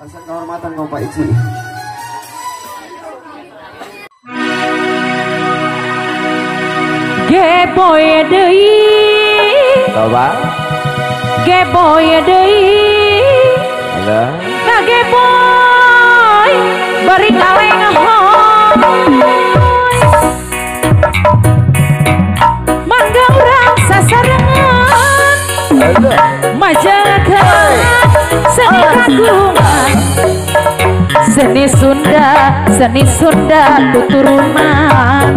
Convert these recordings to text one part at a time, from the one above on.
Asal kehormatan kau Pak Ici. Geboy deui. Coba. Geboy deui. Ada. Geboy bari kaleng mangga urang sasarengan majakan seni kagungan seni Sunda tuturunan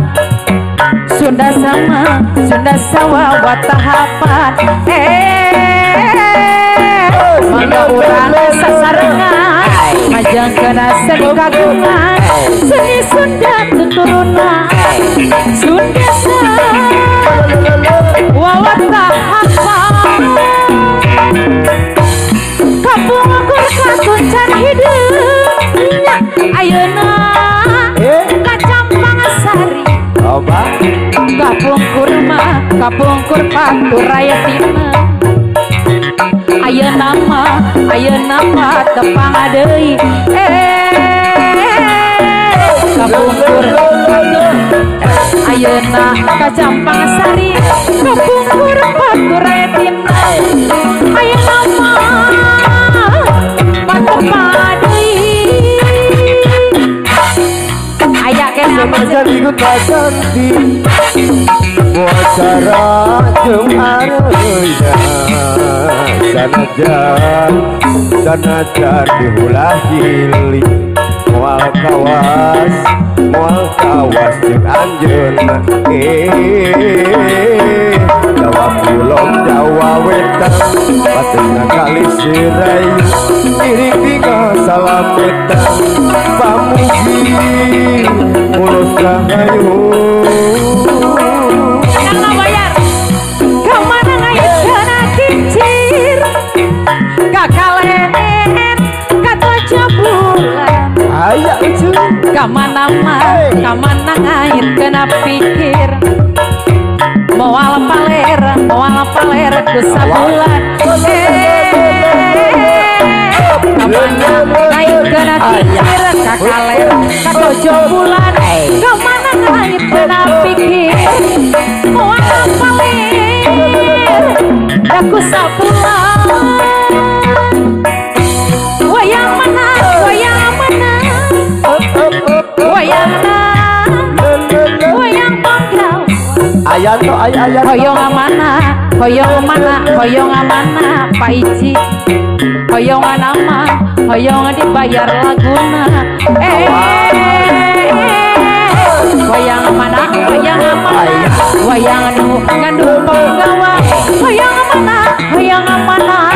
Sunda sama Sunda sawa watahapan mangga urang sasarengan majangkeuna seni kagungan seni Sunda tuturunan Sunda sawa watahapan kampung anggur kakuncan hidupnya ayeuna kacampang sari Coba. kapung kurma kapung kurpatu raya tina ayeuna mah tepang deui kapung kurpatu ayeuna kacampang sari kapung kurpatu raya tina ayeuna mah tepang deui aya kena Menjadi kutanti wacara jeung areunya sanajan diulah hili moal kawas jeung anjeunna Jawa Kulon Jawa Wetan patengan kali sirai iring tinggal salametan pamugi mulus rahayu nang bayar kamana ngayeuna kincir kakalenet katojo bulan aya itu kamana ngait kena pikir moal paler ku sabulan kamana ngait kena pikir kakalenet katojo bulan kamana ngait kena pikir moal paler ku sabulan wayang mana wayang panggal ayat to ayat hoyong amana Pak Ici hoyong dibayar laguna hoyong amana wayang nu ngandung penggawa hoyong amana